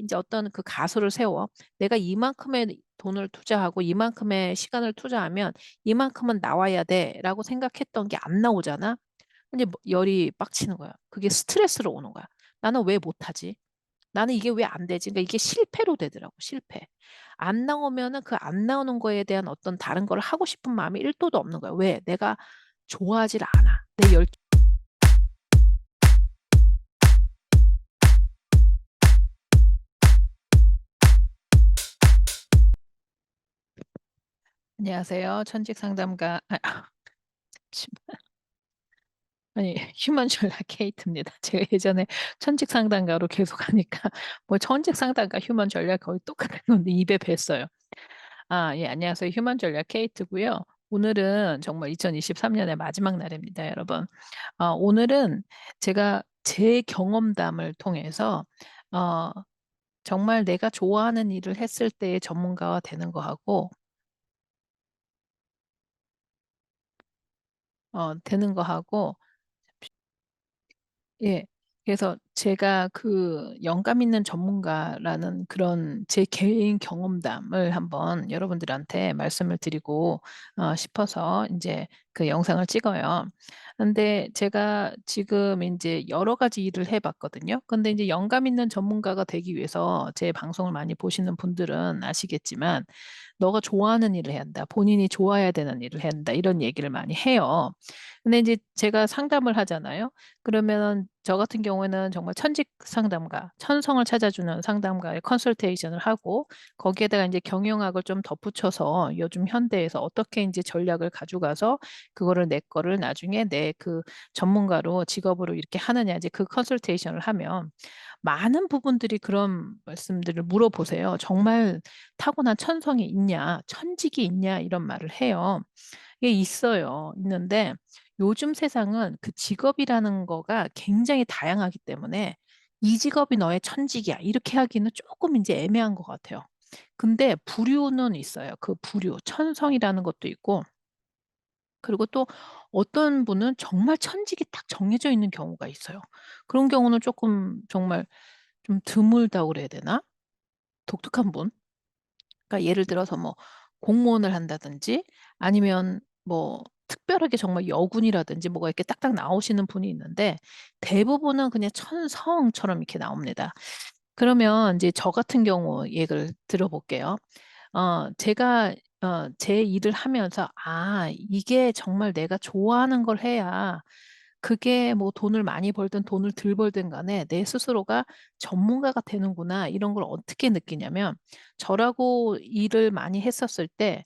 이제 어떤 그 가설을 세워. 내가 이만큼의 돈을 투자하고 이만큼의 시간을 투자하면 이만큼은 나와야 돼라고 생각했던 게 안 나오잖아. 이제 뭐 열이 빡치는 거야. 그게 스트레스로 오는 거야. 나는 왜 못하지? 나는 이게 왜 안 되지? 그러니까 이게 실패로 되더라고, 실패. 안 나오면은 그 안 나오는 거에 대한 어떤 다른 걸 하고 싶은 마음이 1도도 없는 거야. 왜? 내가 좋아하질 않아. 내 열, 안녕하세요. 천직 상담가, 잠시만. 아니, 휴먼 전략 케이트입니다. 제가 예전에 천직 상담가로 계속 하니까, 뭐 천직 상담가 휴먼 전략 거의 똑같은 건데 입에 뱄어요. 아, 예, 안녕하세요. 휴먼 전략 케이트고요. 오늘은 정말 2023년의 마지막 날입니다, 여러분. 오늘은 제가 제 경험담을 통해서 어, 정말 내가 좋아하는 일을 했을 때의 전문가가 되는 거하고 되는 거하고 예. 그래서 제가 그 영감 있는 전문가라는 그런 제 개인 경험담을 한번 여러분들한테 말씀을 드리고 싶어서 이제 그 영상을 찍어요. 근데 제가 지금 이제 여러 가지 일을 해봤거든요. 근데 이제 영감 있는 전문가가 되기 위해서 제 방송을 많이 보시는 분들은 아시겠지만 너가 좋아하는 일을 해야 한다. 본인이 좋아해야 되는 일을 해야 한다. 이런 얘기를 많이 해요. 근데 이제 제가 상담을 하잖아요. 그러면 저 같은 경우에는 정말 천직 상담가, 천성을 찾아주는 상담가의 컨설테이션을 하고 거기에다가 이제 경영학을 좀 덧붙여서 요즘 현대에서 어떻게 이제 전략을 가져가서 그거를 내 거를 나중에 내 그 전문가로 직업으로 이렇게 하느냐 이제 그 컨설테이션을 하면 많은 부분들이 그런 말씀들을 물어보세요. 정말 타고난 천성이 있냐, 천직이 있냐 이런 말을 해요. 이게 있어요. 있는데 요즘 세상은 그 직업이라는 거가 굉장히 다양하기 때문에 이 직업이 너의 천직이야. 이렇게 하기는 조금 이제 애매한 것 같아요. 근데 부류는 있어요. 그 부류, 천성이라는 것도 있고, 그리고 또 어떤 분은 정말 천직이 딱 정해져 있는 경우가 있어요. 그런 경우는 조금 정말 좀 드물다고 그래야 되나? 독특한 분. 그러니까 예를 들어서 뭐 공무원을 한다든지 아니면 뭐 특별하게 정말 여군이라든지 뭐가 이렇게 딱딱 나오시는 분이 있는데 대부분은 그냥 천성처럼 이렇게 나옵니다. 그러면 이제 저 같은 경우 얘기를 들어볼게요. 제가 제 일을 하면서 이게 정말 내가 좋아하는 걸 해야 그게 뭐 돈을 많이 벌든 돈을 덜 벌든 간에 내 스스로가 전문가가 되는구나 이런 걸 어떻게 느끼냐면 저라고 일을 많이 했었을 때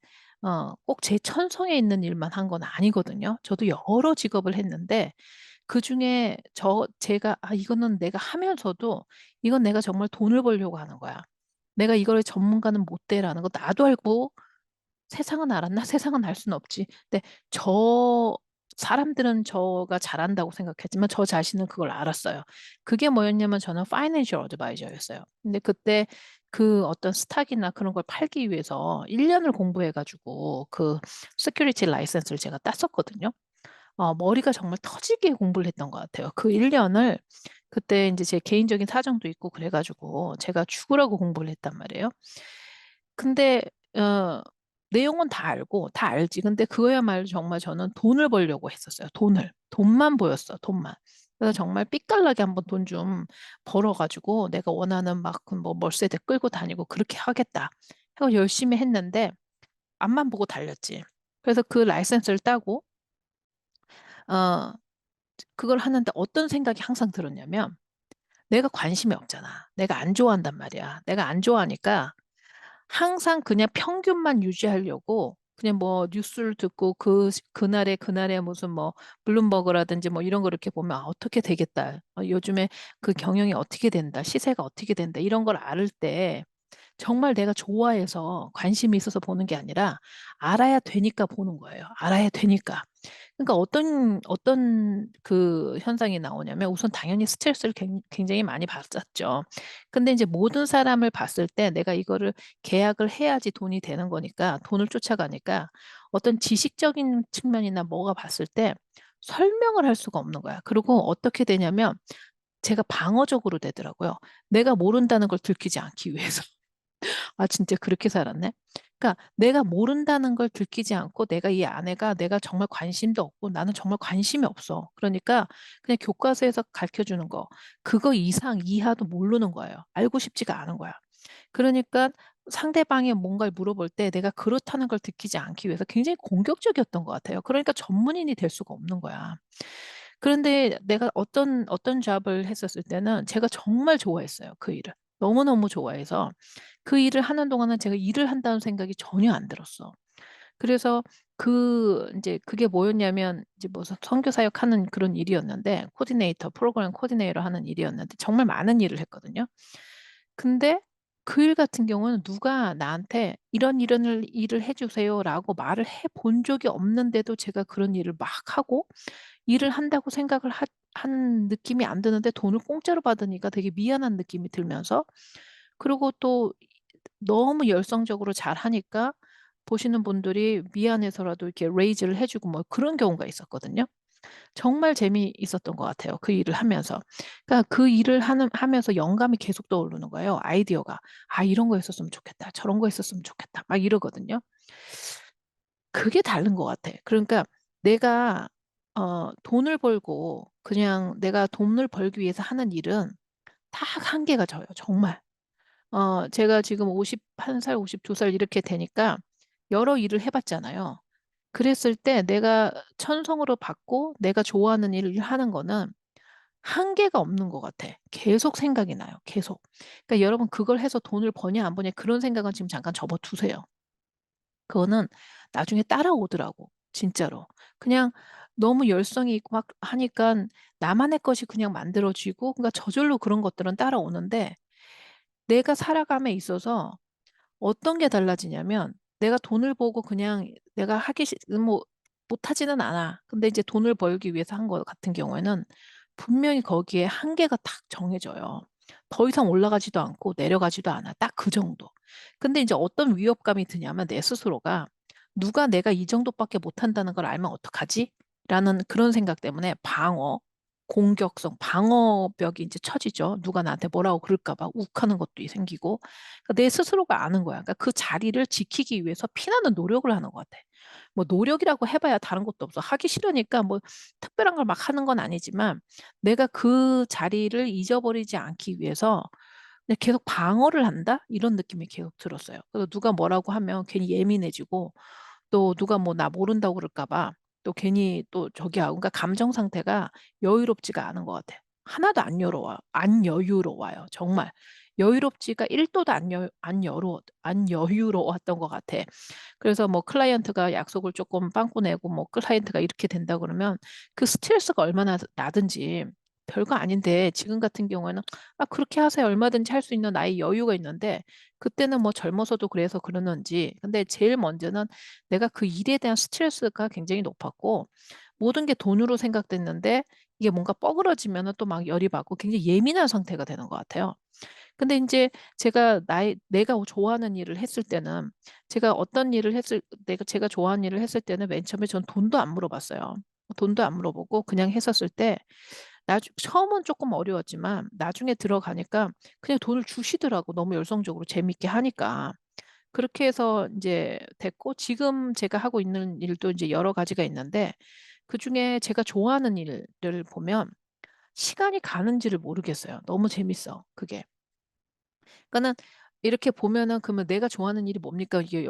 꼭 제 천성에 있는 일만 한 건 아니거든요. 저도 여러 직업을 했는데 그중에 제가 이거는 내가 하면서도 이건 내가 정말 돈을 벌려고 하는 거야. 내가 이거를 전문가는 못 돼라는 거 나도 알고 세상은 알았나? 세상은 알 수는 없지. 근데 저 사람들은 저가 잘한다고 생각했지만 저 자신은 그걸 알았어요. 그게 뭐였냐면 저는 파이낸셜 어드바이저였어요. 근데 그때 그 어떤 스탁이나 그런 걸 팔기 위해서 1년을 공부해가지고 그 시큐리티 라이센스를 제가 땄었거든요. 머리가 정말 터지게 공부를 했던 것 같아요. 그 1년을 그때 이제 제 개인적인 사정도 있고 그래가지고 제가 죽으라고 공부를 했단 말이에요. 근데 어, 내용은 다 알고 다 알지. 근데 그거야말로 정말 저는 돈을 벌려고 했었어요. 돈만 보였어. 돈만. 그래서 정말 삐깔나게 한번 돈 좀 벌어가지고 내가 원하는 막 그 뭐 멀세대 끌고 다니고 그렇게 하겠다. 하고 열심히 했는데 앞만 보고 달렸지. 그래서 그 라이센스를 따고 어, 그걸 하는데 어떤 생각이 항상 들었냐면 내가 관심이 없잖아. 내가 안 좋아한단 말이야. 내가 안 좋아하니까 항상 그냥 평균만 유지하려고 그냥 뭐 뉴스를 듣고 그날에 무슨 뭐 블룸버그라든지 뭐 이런 거 이렇게 보면 어떻게 되겠다. 요즘에 그 경영이 어떻게 된다. 시세가 어떻게 된다. 이런 걸 알을 때 정말 내가 좋아해서 관심이 있어서 보는 게 아니라 알아야 되니까 보는 거예요. 알아야 되니까. 그러니까 어떤 그 현상이 나오냐면 우선 당연히 스트레스를 굉장히 많이 받았죠. 근데 이제 모든 사람을 봤을 때 내가 이거를 계약을 해야지 돈이 되는 거니까 돈을 쫓아가니까 어떤 지식적인 측면이나 뭐가 봤을 때 설명을 할 수가 없는 거야. 그리고 어떻게 되냐면 제가 방어적으로 되더라고요. 내가 모른다는 걸 들키지 않기 위해서. 아, 진짜 그렇게 살았네. 그러니까 내가 모른다는 걸 들키지 않고 내가 이 아내가 내가 정말 관심도 없고 나는 정말 관심이 없어. 그러니까 그냥 교과서에서 가르쳐 주는 거, 그거 이상 이하도 모르는 거예요. 알고 싶지가 않은 거야. 그러니까 상대방이 뭔가를 물어볼 때 내가 그렇다는 걸 듣기지 않기 위해서 굉장히 공격적이었던 것 같아요. 그러니까 전문인이 될 수가 없는 거야. 그런데 내가 어떤 잡을 했었을 때는 제가 정말 좋아했어요. 그 일을. 너무너무 좋아해서 그 일을 하는 동안은 제가 일을 한다는 생각이 전혀 안 들었어. 그래서 인제 그게 뭐였냐면 이제 무슨 선교 사역하는 그런 일이었는데 프로그램 코디네이터 하는 일이었는데 정말 많은 일을 했거든요. 근데 그 일 같은 경우는 누가 나한테 "이런 일을 해 주세요."라고 말을 해 본 적이 없는데도 제가 그런 일을 막 하고 일을 한다고 생각을 한 느낌이 안 드는데 돈을 공짜로 받으니까 되게 미안한 느낌이 들면서 그리고 또 너무 열성적으로 잘하니까 보시는 분들이 미안해서라도 이렇게 레이즈를 해 주고 뭐 그런 경우가 있었거든요. 정말 재미있었던 것 같아요, 그 일을 하면서. 그러니까 그 일을 하면서 영감이 계속 떠오르는 거예요, 아이디어가. '아 이런 거 했었으면 좋겠다. 저런 거 했었으면 좋겠다.' 막 이러거든요. 그게 다른 것 같아. 그러니까 내가 돈을 벌고 그냥 내가 돈을 벌기 위해서 하는 일은 다 한계가 져요, 정말. 제가 지금 51 살, 52살 이렇게 되니까 여러 일을 해 봤잖아요. 그랬을 때 내가 천성으로 받고 내가 좋아하는 일을 하는 거는 한계가 없는 것 같아. 계속 생각이 나요, 계속. 그러니까 여러분 그걸 해서 돈을 버냐 안 버냐 그런 생각은 지금 잠깐 접어 두세요. 그거는 나중에 따라오더라고 진짜로. 그냥 너무 열성이 있고 막 하니깐 나만의 것이 그냥 만들어지고 그러니까 저절로 그런 것들은 따라오는데 내가 살아감에 있어서 어떤 게 달라지냐면 내가 돈을 벌고 그냥 내가 하기 싫 뭐 못하지는 않아. 근데 이제 돈을 벌기 위해서 한 거 같은 경우에는 분명히 거기에 한계가 딱 정해져요. 더 이상 올라가지도 않고 내려가지도 않아. 딱 그 정도. 근데 인제 어떤 위협감이 드냐면 내 스스로가 '누가 내가 이 정도밖에 못한다는 걸 알면 어떡하지?' 라는 그런 생각 때문에 방어, 공격성, 방어벽이 인제 쳐지죠. 누가 나한테 뭐라고 그럴까 봐 욱하는 것도 생기고. 그러니까 내 스스로가 아는 거야. 그러니까 그 자리를 지키기 위해서 피나는 노력을 하는 것 같아. 뭐 노력이라고 해 봐야 다른 것도 없어. 하기 싫으니까 뭐 특별한 걸 막 하는 건 아니지만 내가 그 자리를 잊어버리지 않기 위해서 그냥 계속 '방어를 한다.' 이런 느낌이 계속 들었어요. 그래서 누가 뭐라고 하면 괜히 예민해지고 또 누가 뭐 나 모른다고 그럴까 봐 또 괜히 또 저기 하고 그러니까 감정 상태가 여유롭지가 않은 것 같아요. 하나도 안 여유로워요 정말. 여유롭지가 1 도도 안 여유로웠던 것 같아. 그래서 뭐 클라이언트가 약속을 쪼끔 빵꾸 내고 뭐 클라이언트가 이렇게 된다 그러면 그 스트레스가 얼마나 나든지 별거 아닌데 지금 같은 경우에는 '아 그렇게 하세요.' 얼마든지 할 수 있는 나의 여유가 있는데 그때는 뭐 젊어서도 그래서 그러는지 근데 제일 먼저는 내가 그 일에 대한 스트레스가 굉장히 높았고 모든 게 돈으로 생각됐는데 이게 뭔가 뻐그러지면은 또 막 열이 받고 굉장히 예민한 상태가 되는 것 같아요. 근데 인제 내가 좋아하는 일을 했을 때는 제가 어떤 일을 했을 제가 좋아하는 일을 했을 때는 맨 처음에 전 돈도 안 물어봤어요. 돈도 안 물어보고 그냥 했었을 때 처음은 쪼끔 어려웠지만 나중에 들어가니까 그냥 돈을 주시더라고 너무 열성적으로 재미있게 하니까. 그렇게 해서 인제 됐고 지금 제가 하고 있는 일도 인제 여러 가지가 있는데 그중에 제가 좋아하는 일을 보면 시간이 가는지를 모르겠어요. 너무 재밌어 그게. 그러니까는 이렇게 보면은 그러면 "내가 좋아하는 일이 뭡니까?" 이게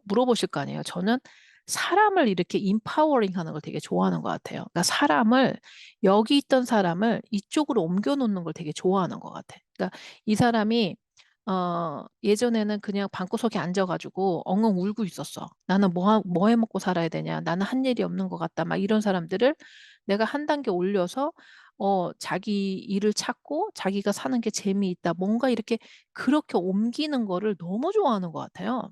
물어보실 거 아니에요. 저는 사람을 이렇게 empowering 하는 걸 되게 좋아하는 것 같아요. 그러니까 여기 있던 사람을 이쪽으로 옮겨 놓는 걸 되게 좋아하는 것 같아. 그러니까 이 사람이 예전에는 그냥 방구석에 앉아 가지고 엉엉 울고 있었어. "나는 뭐 해 먹고 살아야 되냐. 나는 한 일이 없는 것 같다." 막 이런 사람들을 내가 한 단계 올려서 자기 일을 찾고 자기가 사는 게 재미있다. 뭔가 이렇게 그렇게 옮기는 거를 너무 좋아하는 것 같아요.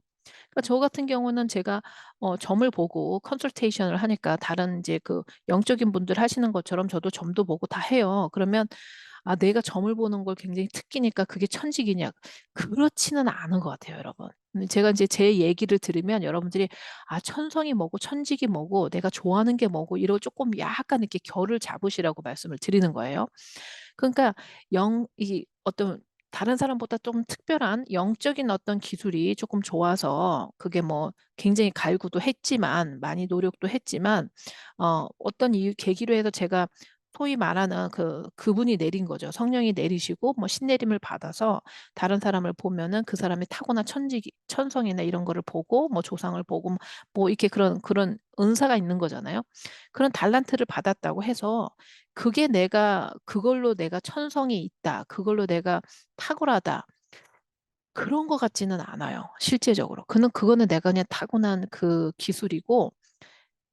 그러니까 저 같은 경우는 제가 점을 보고 컨설테이션을 하니까 다른 인제 그 영적인 분들 하시는 것처럼 저도 점도 보고 다 해요. 그러면 아, 내가 점을 보는 걸 굉장히 특기니까 그게 천직이냐. 그렇지는 않은 것 같아요, 여러분. 근데 제가 이제 제 얘기를 들으면 여러분들이 아, 천성이 뭐고 천직이 뭐고 내가 좋아하는 게 뭐고 이러고 조금 약간 이렇게 결을 잡으시라고 말씀을 드리는 거예요. 그러니까 이 어떤 다른 사람보다 좀 특별한 영적인 어떤 기술이 조금 좋아서 그게 뭐 굉장히 갈구도 했지만 많이 노력도 했지만 어떤 이유 계기로 해서 제가 소위 말하는 그분이 내린 거죠. 성령이 내리시고 뭐 신내림을 받아서 다른 사람을 보면은 그 사람이 타고난 천성이나 이런 거를 보고 뭐 조상을 보고 뭐 이렇게 그런 은사가 있는 거잖아요. 그런 달란트를 받았다고 해서 그게 그걸로 내가 천성이 있다. 그걸로 내가 탁월하다. 그런 것 같지는 않아요. 실제적으로. 그거는 내가 그냥 타고난 그 기술이고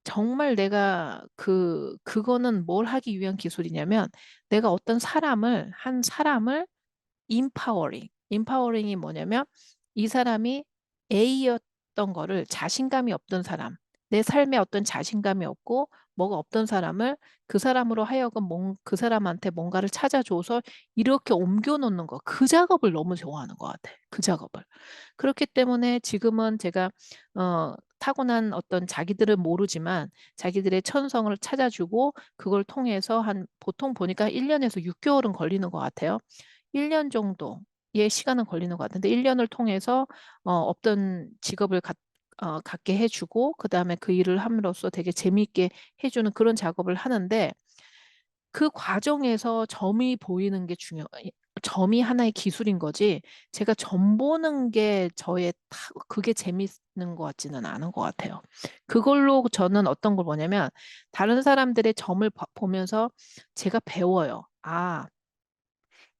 정말 내가 그거는 뭘 하기 위한 기술이냐면 내가 한 사람을 인파워링이 뭐냐면 이 사람이 A였던 거를 자신감이 없던 사람, 내 삶에 어떤 자신감이 없고 뭐가 없던 사람을 그 사람으로 하여금 그 사람한테 뭔가를 찾아줘서 이렇게 옮겨 놓는 거, 그 작업을 너무 좋아하는 것 같아. 그 작업을. 그렇기 때문에 지금은 제가 타고난 어떤 자기들은 모르지만 자기들의 천성을 찾아주고 그걸 통해서 보통 보니까 1년에서 6개월은 걸리는 것 같아요. 1년 정도의 시간은 걸리는 것 같은데 1년을 통해서 없던 직업을 갖게 해주고 그다음에 그 일을 함으로써 되게 재미있게 해주는 그런 작업을 하는데 그 과정에서 점이 하나의 기술인 거지 제가 점 보는 게 그게 재밌는 것 같지는 않은 것 같아요. 그걸로 저는 어떤 걸 보냐면 다른 사람들의 점을 보면서 제가 배워요. 아,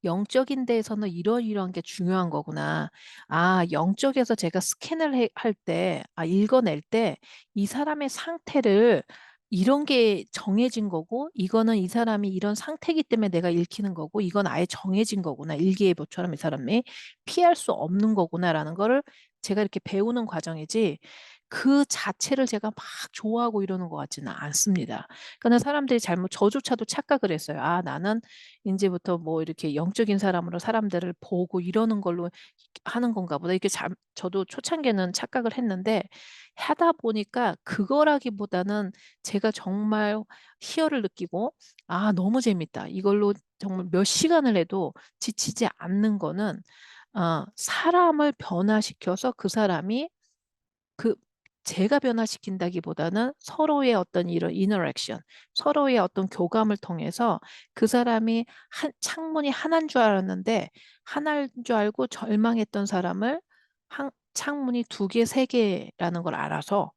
영적인 데에서는 이러이러한 게 중요한 거구나. 아, 영적에서 제가 스캔을 할 때, 읽어낼 때, 이 사람의 상태를 이런 게 정해진 거고, 이거는 이 사람이 이런 상태이기 때문에 내가 읽히는 거고, 이건 아예 정해진 거구나. 일기예보처럼 이 사람이 피할 수 없는 거구나라는 거를 제가 이렇게 배우는 과정이지, 그 자체를 제가 막 좋아하고 이러는 것 같지는 않습니다. 그러니까 사람들이 저조차도 착각을 했어요. 아, 나는 이제부터 뭐 이렇게 영적인 사람으로 사람들을 보고 이러는 걸로 하는 건가 보다. 이렇게 저도 초창기에는 착각을 했는데 하다 보니까 그거라기보다는 제가 정말 희열을 느끼고 아, 너무 재밌다. 이걸로 정말 몇 시간을 해도 지치지 않는 거는 사람을 변화시켜서 그 사람이 그 제가 변화시킨다기보다는 서로의 어떤 이런 인터랙션, 서로의 어떤 교감을 통해서 그 사람이 창문이 하나인 줄 알았는데 하나인 줄 알고 절망했던 사람을 창문이 두 개, 세 개라는 걸 알아서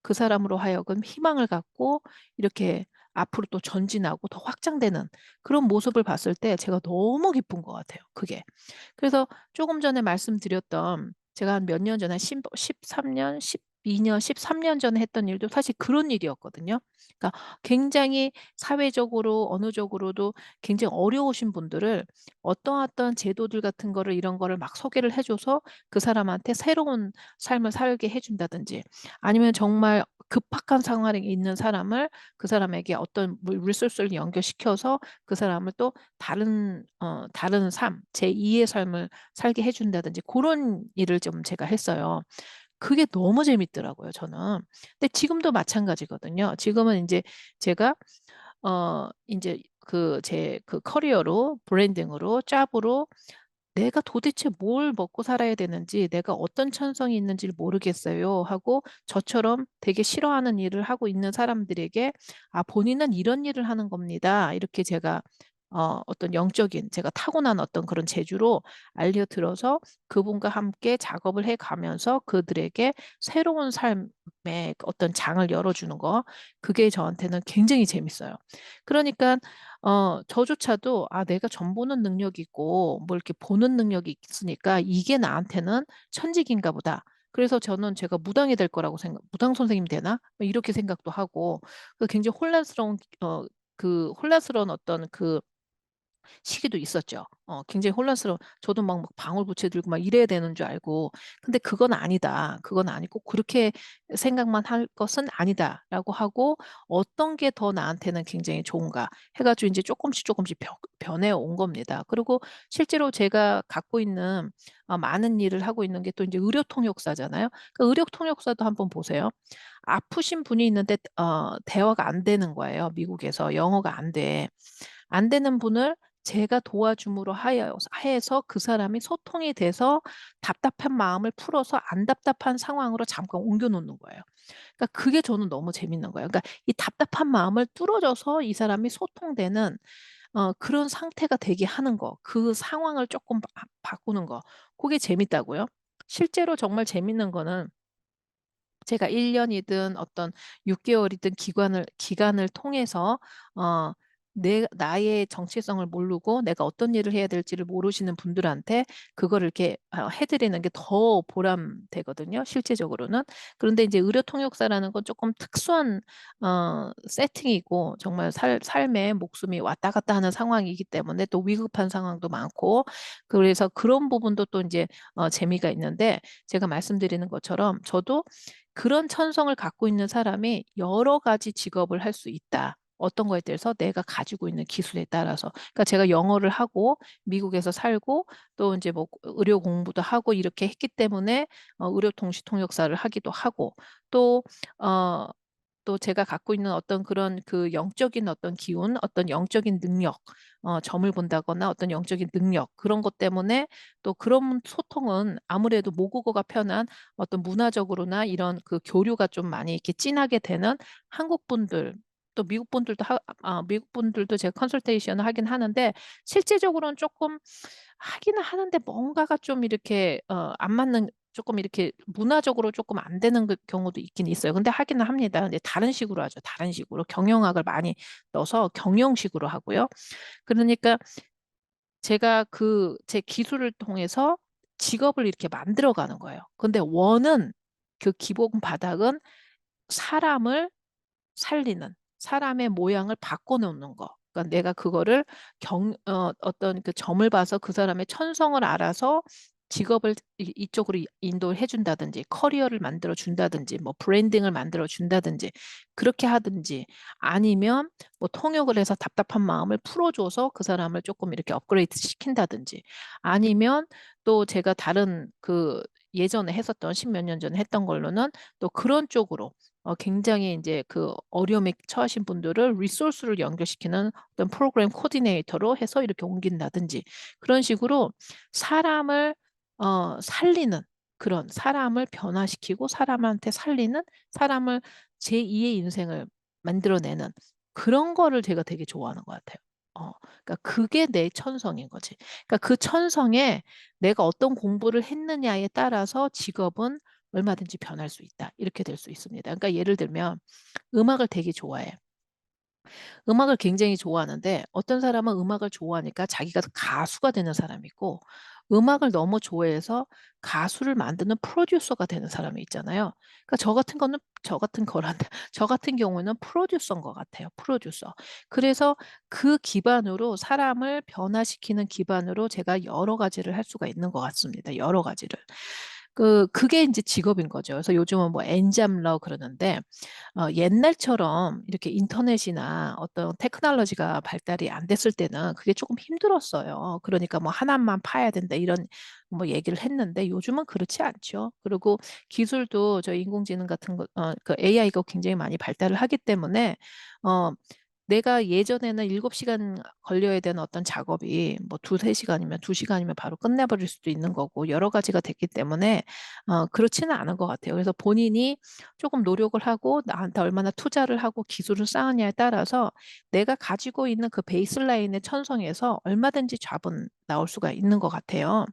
그 사람으로 하여금 희망을 갖고 이렇게 앞으로 또 전진하고 더 확장되는 그런 모습을 봤을 때 제가 너무 기쁜 것 같아요. 그게. 그래서 조금 전에 말씀드렸던 제가 한 몇 년 전에 13년, 12년, 13년 전에 했던 일도 사실 그런 일이었거든요. 그러니까 굉장히 사회적으로 어느 쪽으로도 굉장히 어려우신 분들을 어떤 제도들 같은 거를 이런 거를 막 소개를 해 줘서 그 사람한테 새로운 삶을 살게 해 준다든지 아니면 정말 급박한 상황에 있는 사람을 그 사람에게 어떤 리소스를 연결시켜서 그 사람을 또 다른 제2의 삶을 살게 해 준다든지 그런 일을 좀 제가 했어요. 그게 너무 재밌더라고요 저는. 근데 지금도 마찬가지거든요. 지금은 인제 제가 인제 제 커리어로 브랜딩으로 잡으로 내가 도대체 뭘 먹고 살아야 되는지 내가 어떤 천성이 있는지를 모르겠어요 하고 저처럼 되게 싫어하는 일을 하고 있는 사람들에게 "아 본인은 이런 일을 하는 겁니다." 이렇게 제가 어떤 영적인 제가 타고난 어떤 그런 재주로 알려 들어서 그분과 함께 작업을 해 가면서 그들에게 새로운 삶의 어떤 장을 열어 주는 거 그게 저한테는 굉장히 재밌어요. 그러니깐 저조차도 '아 내가 점 보는 능력이 있고 뭐 이렇게 보는 능력이 있으니까 이게 나한테는 천직인가 보다.' 그래서 저는 제가 무당이 될 거라고 '무당 선생님이 되나?' 뭐 이렇게 생각도 하고 굉장히 혼란스러운 어떤 시기도 있었죠. 굉장히 혼란스러워 저도 막 방울부채 들고 막 이래야 되는 줄 알고 근데 '그건 아니다. 그건 아니고 그렇게 생각만 할 것은 아니다.'라고 하고 '어떤 게 더 나한테는 굉장히 좋은가.' 해 가지고 인제 쪼끔씩 변해 온 겁니다. 그리고 실제로 제가 갖고 있는 많은 일을 하고 있는 게 또 인제 의료 통역사잖아요. 그 의료 통역사도 한번 보세요. 아프신 분이 있는데 대화가 안 되는 거예요 미국에서. 영어가 안 돼. 안 되는 분을 제가 도와줌으로 하여 해서 그 사람이 소통이 돼서 답답한 마음을 풀어서 안 답답한 상황으로 잠깐 옮겨 놓는 거예요. 그러니까 그게 저는 너무 재밌는 거예요. 그러니까 이 답답한 마음을 뚫어져서 이 사람이 소통되는 그런 상태가 되게 하는 거. 그 상황을 쪼끔 바꾸는 거. 고게 재밌다고요. 실제로 정말 재밌는 거는 제가 1 년이든 어떤 6 개월이든 기간을 통해서 어 내 나의 정체성을 모르고 내가 어떤 일을 해야 될지를 모르시는 분들한테 그거를 이렇게 해 드리는 게 더 보람되거든요 실제적으로는. 그런데 인제 의료 통역사라는 건 쪼끔 특수한 세팅이고 정말 삶에 목숨이 왔다 갔다 하는 상황이기 때문에 또 위급한 상황도 많고 그래서 그런 부분도 또 인제 재미가 있는데 제가 말씀드리는 것처럼 저도 그런 천성을 갖고 있는 사람이 여러 가지 직업을 할 수 있다. 어떤 거에 대해서 내가 가지고 있는 기술에 따라서. 그러니까 제가 영어를 하고 미국에서 살고 또 인제 뭐 의료 공부도 하고 이렇게 했기 때문에 의료 동시 통역사를 하기도 하고 또 어 또 제가 갖고 있는 어떤 그런 그 영적인 어떤 기운, 어떤 영적인 능력, 점을 본다거나 어떤 영적인 능력 그런 것 때문에 또 그런 소통은 아무래도 모국어가 편한 어떤 문화적으로나 이런 그 교류가 좀 많이 이렇게 진하게 되는 한국 분들 또 미국 분들도 제가 컨설테이션을 하긴 하는데 실제적으로는 쪼끔 하기는 하는데 뭔가가 좀 이렇게 안 맞는 쪼끔 이렇게 문화적으로 쪼끔 안 되는 그 경우도 있긴 있어요. 근데 하기는 합니다. 근데 다른 식으로 하죠, 다른 식으로. 경영학을 많이 넣어서 경영식으로 하고요. 그러니까 제가 제 기술을 통해서 직업을 이렇게 만들어 가는 거예요. 근데 원은 그 기본 바닥은 사람을 살리는 사람의 모양을 바꿔 놓는 거. 그러니까 내가 그거를 어떤 그 점을 봐서 그 사람의 천성을 알아서 직업을 이쪽으로 인도해 준다든지 커리어를 만들어 준다든지 뭐 브랜딩을 만들어 준다든지 그렇게 하든지 아니면 뭐 통역을 해서 답답한 마음을 풀어 줘서 그 사람을 쪼끔 이렇게 업그레이드 시킨다든지 아니면 또 제가 다른 그 예전에 했었던 10 몇 년 전에 했던 걸로는 또 그런 쪽으로 굉장히 인제 그 어려움에 처하신 분들을 리소스를 연결시키는 어떤 프로그램 코디네이터로 해서 이렇게 옮긴다든지 그런 식으로 사람을 살리는 그런 사람을 변화시키고 사람한테 살리는 사람을 제2의 인생을 만들어내는 그런 거를 제가 되게 좋아하는 것 같아요. 그러니까 그게 내 천성인 거지. 그러니까 그 천성에 내가 어떤 공부를 했느냐에 따라서 직업은 얼마든지 변할 수 있다. 이렇게 될 수 있습니다. 그러니까 예를 들면 음악을 되게 좋아해. 음악을 굉장히 좋아하는데 어떤 사람은 음악을 좋아하니까 자기가 가수가 되는 사람이 있고 음악을 너무 좋아해서 가수를 만드는 프로듀서가 되는 사람이 있잖아요. 그러니까 저 같은 거란다. 저 같은 경우에는 프로듀서인 것 같아요, 프로듀서. 그래서 그 기반으로 사람을 변화시키는 기반으로 제가 여러 가지를 할 수가 있는 것 같습니다, 여러 가지를. 그게 인제 직업인 거죠. 그래서 요즘은 뭐 엔잡러 그러는데 옛날처럼 이렇게 인터넷이나 어떤 테크놀로지가 발달이 안 됐을 때는 그게 쪼끔 힘들었어요. 그러니까 뭐 "하나만 파야 된다." 이런 뭐 얘기를 했는데 요즘은 그렇지 않죠. 그리고 기술도 저희 인공지능 같은 거 그 AI가 굉장히 많이 발달을 하기 때문에 어 내가 예전에는 7 시간 걸려야 되는 어떤 작업이 뭐 2-3 시간이면 2 시간이면 바로 끝내 버릴 수도 있는 거고 여러 가지가 됐기 때문에 그렇지는 않은 것 같아요. 그래서 본인이 쪼금 노력을 하고 나한테 얼마나 투자를 하고 기술을 쌓았냐에 따라서 내가 가지고 있는 그 베이스라인의 천성에서 얼마든지 잡은 나올 수가 있는 것 같아요.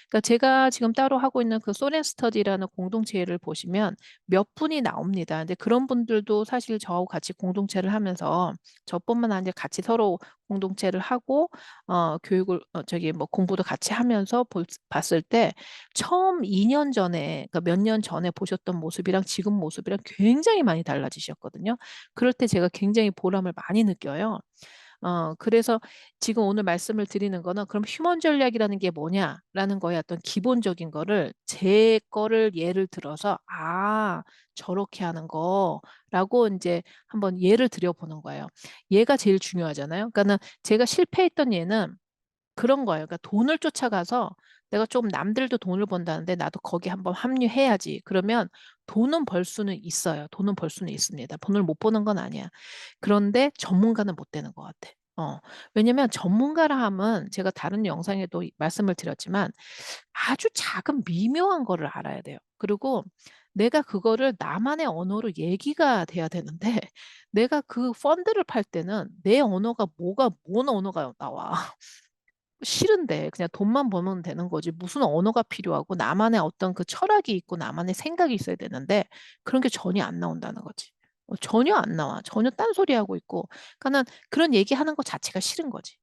그러니까 제가 지금 따로 하고 있는 그 소렌 스터디라는 공동체를 보시면 몇 분이 나옵니다. 근데 그런 분들도 사실 저하고 같이 공동체를 하면서 저뿐만 아니라 같이 서로 공동체를 하고 교육을 저기 뭐 공부도 같이 하면서 봤을 때 처음 2년 전에 그러니까 몇 년 전에 보셨던 모습이랑 지금 모습이랑 굉장히 많이 달라지셨거든요. 그럴 때 제가 굉장히 보람을 많이 느껴요. 그래서 지금 오늘 말씀을 드리는 거는 그럼 휴먼 전략이라는 게 뭐냐라는 거에 어떤 기본적인 거를 제 거를 예를 들어서 저렇게 하는 거라고 이제 한번 예를 들어보는 거예요. 얘가 제일 중요하잖아요. 그러니까는 제가 실패했던 예는 그런 거예요. 그러니까 돈을 쫓아가서 내가 좀 남들도 돈을 번다는데 나도 거기 한번 합류해야지. 그러면 돈은 벌 수는 있어요. 돈은 벌 수는 있습니다. 돈을 못 버는 건 아니야. 그런데 전문가는 못 되는 것 같아. 왜냐면 전문가라 함은 제가 다른 영상에도 말씀을 드렸지만 아주 작은 미묘한 거를 알아야 돼요. 그리고 내가 그거를 나만의 언어로 얘기가 돼야 되는데 내가 그 펀드를 팔 때는 내 언어가 뭔 언어가 나와. 싫은데 그냥 돈만 벌면 되는 거지. 무슨 언어가 필요하고 나만의 어떤 그 철학이 있고 나만의 생각이 있어야 되는데 그런 게 전혀 안 나온다는 거지. 전혀 안 나와. 전혀 딴소리 하고 있고. 그러니까는 그런 얘기하는 것 자체가 싫은 거지.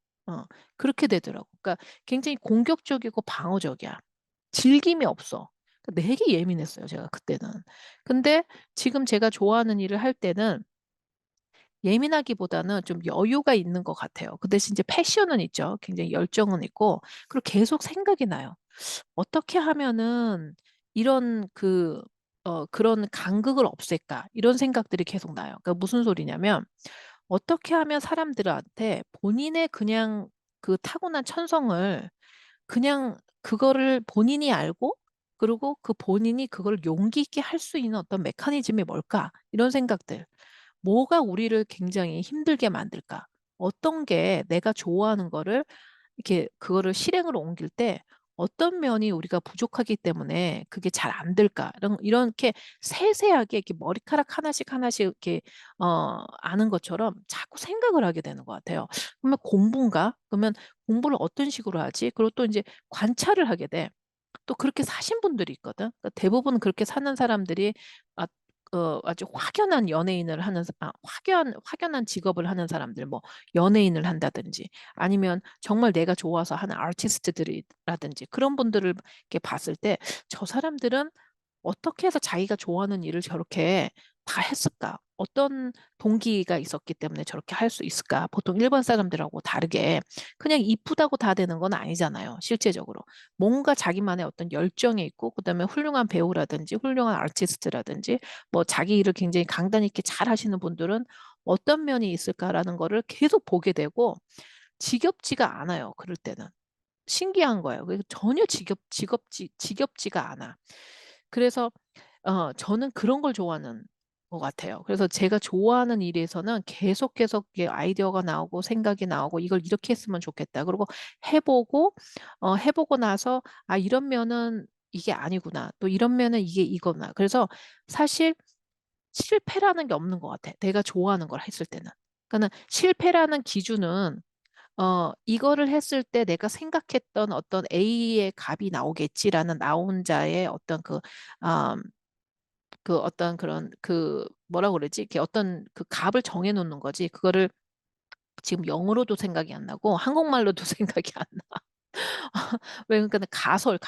그렇게 되더라고. 그러니까 굉장히 공격적이고 방어적이야. 즐김이 없어. 그러니까 되게 예민했어요, 제가 그때는. 근데 지금 제가 좋아하는 일을 할 때는 예민하기보다는 좀 여유가 있는 것 같아요. 그 대신 이제 패션은 있죠. 굉장히 열정은 있고, 그리고 계속 생각이 나요. 어떻게 하면은 이런 그런 간극을 없앨까? 이런 생각들이 계속 나요. 그러니까 무슨 소리냐면, 어떻게 하면 사람들한테 본인의 그냥 그 타고난 천성을 그냥 그거를 본인이 알고, 그리고 그 본인이 그걸 용기 있게 할 수 있는 어떤 메커니즘이 뭘까? 이런 생각들. 뭐가 우리를 굉장히 힘들게 만들까? 어떤 게 내가 좋아하는 거를 이렇게 그거를 실행으로 옮길 때 어떤 면이 우리가 부족하기 때문에 그게 잘 안 될까? 이렇게 세세하게 이렇게 머리카락 하나씩 하나씩 이렇게 아는 것처럼 자꾸 생각을 하게 되는 것 같아요. 그러면 공부인가? 그러면 공부를 어떤 식으로 하지? 그리고 또 이제 관찰을 하게 돼. 또 그렇게 사신 분들이 있거든. 그러니까 대부분 그렇게 사는 사람들이 아, 아주 확연한 연예인을 하는, 확연한 직업을 하는 사람들, 뭐, 연예인을 한다든지, 아니면 정말 내가 좋아서 하는 아티스트들이라든지, 그런 분들을 이렇게 봤을 때, 저 사람들은 어떻게 해서 자기가 좋아하는 일을 저렇게 다 했을까? 어떤 동기가 있었기 때문에 저렇게 할 수 있을까? 보통 일반 사람들하고 다르게 그냥 이쁘다고 다 되는 건 아니잖아요. 실제적으로. 뭔가 자기만의 어떤 열정이 있고, 그다음에 훌륭한 배우라든지, 훌륭한 아티스트라든지, 뭐 자기 일을 굉장히 강단 있게 잘 하시는 분들은 어떤 면이 있을까라는 거를 계속 보게 되고, 지겹지가 않아요. 그럴 때는. 신기한 거예요. 전혀 지겹지가 않아. 그래서 저는 그런 걸 좋아하는 것 같아요. 그래서 제가 좋아하는 일에서는 계속 이게 아이디어가 나오고 생각이 나오고 이걸 이렇게 했으면 좋겠다. 그리고 해보고 해보고 나서 이런 면은 이게 아니구나. 또 이런 면은 이게 이거나. 그래서 사실 실패라는 게 없는 것 같아. 내가 좋아하는 걸 했을 때는. 그러니까 실패라는 기준은 이거를 했을 때 내가 생각했던 어떤 A의 값이 나오겠지라는 나 혼자의 어떤 아, 그 어떤 그런 뭐라고 그러지? 이렇게 어떤 그 값을 정해 놓는 거지. 그거를 지금 영어로도 생각이 안 나고 한국말로도 생각이 안 나. 왜 그러니까 가설을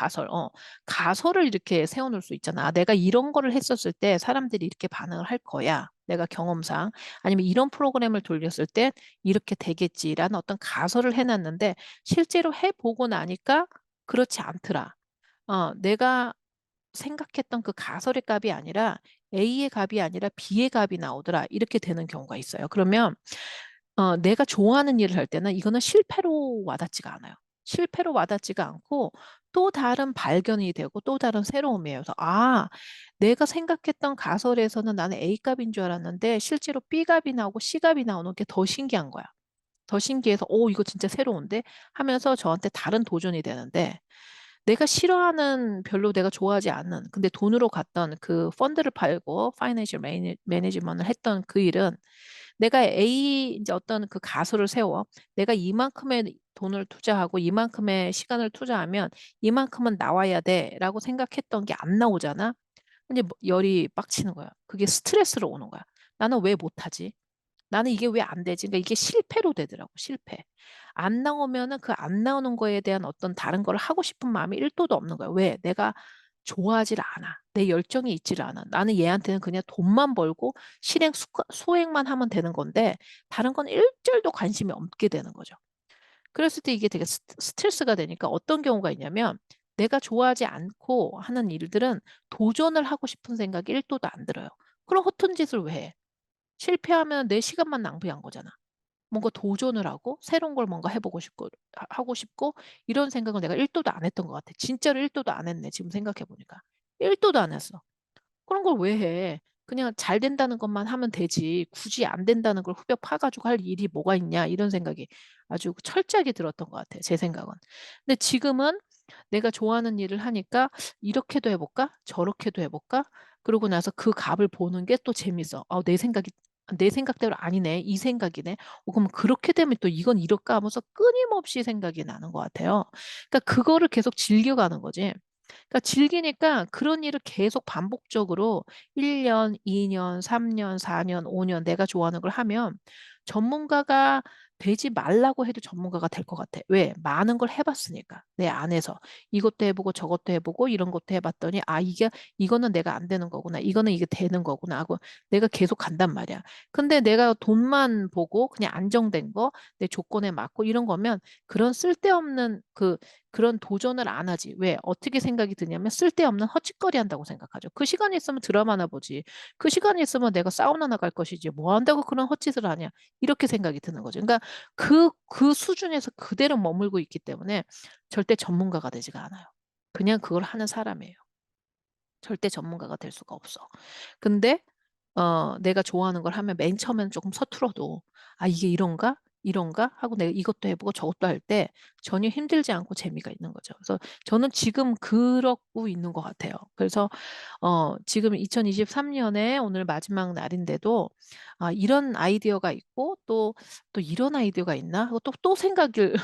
이렇게 세워놓을 수 있잖아. 내가 이런 거를 했었을 때 사람들이 이렇게 반응을 할 거야. 내가 경험상 아니면 이런 프로그램을 돌렸을 때 이렇게 되겠지라는 어떤 가설을 해놨는데 실제로 해보고 나니까 그렇지 않더라. 내가 생각했던 그 가설의 값이 아니라 A의 값이 아니라 B의 값이 나오더라. 이렇게 되는 경우가 있어요. 그러면 내가 좋아하는 일을 할 때는 이거는 실패로 와닿지가 않아요. 실패로 와닿지가 않고 또 다른 발견이 되고 또 다른 새로움이에요. 그래서 내가 생각했던 가설에서는 나는 A 값인 줄 알았는데 실제로 B 값이 나오고 C 값이 나오는 게 더 신기한 거야. 더 신기해서 이거 진짜 새로운데 하면서 저한테 다른 도전이 되는데 내가 싫어하는 별로 내가 좋아하지 않는 근데 돈으로 갔던 그 펀드를 팔고 파이낸셜 매니지먼트를 했던 그 일은 내가 이제 어떤 그 가설을 세워 내가 이만큼의 돈을 투자하고 이만큼의 시간을 투자하면 이만큼은 나와야 돼라고 생각했던 게 안 나오잖아. 근데 열이 빡치는 거야. 그게 스트레스로 오는 거야. 나는 왜 못하지? 나는 이게 왜 안 되지? 그러니까 이게 실패로 되더라고, 실패. 안 나오면은 그 안 나오는 거에 대한 어떤 다른 걸 하고 싶은 마음이 1도도 없는 거야. 왜? 내가 좋아하질 않아. 내 열정이 있지를 않아. 나는 얘한테는 그냥 돈만 벌고 소액만 하면 되는 건데 다른 건 일절도 관심이 없게 되는 거죠. 그랬을 때 이게 되게 스트레스가 되니까 어떤 경우가 있냐면 내가 좋아하지 않고 하는 일들은 도전을 하고 싶은 생각이 1도도 안 들어요. 그럼 허튼 짓을 왜 해? 실패하면 내 시간만 낭비한 거잖아. 뭔가 도전을 하고 새로운 걸 뭔가 해보고 싶고 하고 싶고 이런 생각을 내가 1도도 안 했던 것 같아. 진짜로 1도도 안 했네. 지금 생각해 보니까. 1도도 안 했어. 그런 걸 왜 해? 그냥 잘 된다는 것만 하면 되지. 굳이 안 된다는 걸 후벼 파가지고 할 일이 뭐가 있냐. 이런 생각이 아주 철저하게 들었던 것 같아요. 제 생각은. 근데 지금은 내가 좋아하는 일을 하니까 이렇게도 해볼까? 저렇게도 해볼까? 그러고 나서 그 값을 보는 게 또 재밌어. 내 생각대로 아니네. 이 생각이네. 그럼 그렇게 되면 또 이건 이럴까 하면서 끊임없이 생각이 나는 것 같아요. 그러니까 그거를 계속 즐겨가는 거지. 그러니까 즐기니까 그런 일을 계속 반복적으로 1년, 2년, 3년, 4년, 5년 내가 좋아하는 걸 하면 전문가가 되지 말라고 해도 전문가가 될 것 같아. 왜? 많은 걸 해봤으니까. 내 안에서. 이것도 해보고 저것도 해보고 이런 것도 해봤더니 이거는 내가 안 되는 거구나. 이거는 이게 되는 거구나 하고 내가 계속 간단 말이야. 근데 내가 돈만 보고 그냥 안정된 거, 내 조건에 맞고 이런 거면 그런 쓸데없는 그런 도전을 안 하지. 왜? 어떻게 생각이 드냐면 쓸데없는 헛짓거리 한다고 생각하죠. 그 시간이 있으면 드라마나 보지. 그 시간이 있으면 내가 사우나 나갈 것이지. 뭐 한다고 그런 헛짓을 하냐. 이렇게 생각이 드는 거죠. 그러니까 그 수준에서 그대로 머물고 있기 때문에 절대 전문가가 되지가 않아요. 그냥 그걸 하는 사람이에요. 절대 전문가가 될 수가 없어. 근데 내가 좋아하는 걸 하면 맨 처음에는 조금 서툴어도 이게 이런가? 이런가? 하고 내가 이것도 해보고 저것도 할 때 전혀 힘들지 않고 재미가 있는 거죠. 그래서 저는 지금 그러고 있는 것 같아요. 그래서 지금 2023년에 오늘 마지막 날인데도 이런 아이디어가 있고 또 이런 아이디어가 있나? 하고 또 생각을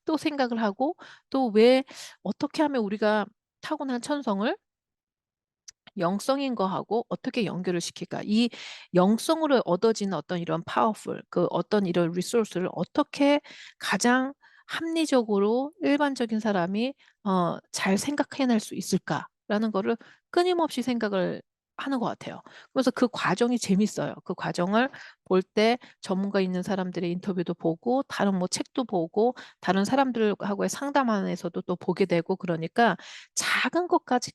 또 생각을 하고 또 왜 어떻게 하면 우리가 타고난 천성을 영성인 거하고 어떻게 연결을 시킬까? 이 영성으로 얻어지는 어떤 이런 파워풀, 어떤 이런 리소스를 어떻게 가장 합리적으로 일반적인 사람이 잘 생각해낼 수 있을까라는 거를 끊임없이 생각을 하는 것 같아요. 그래서 그 과정이 재밌어요. 그 과정을 볼 때 전문가 있는 사람들의 인터뷰도 보고 다른 뭐 책도 보고 다른 사람들하고의 상담안에서도 또 보게 되고 그러니까 작은 것까지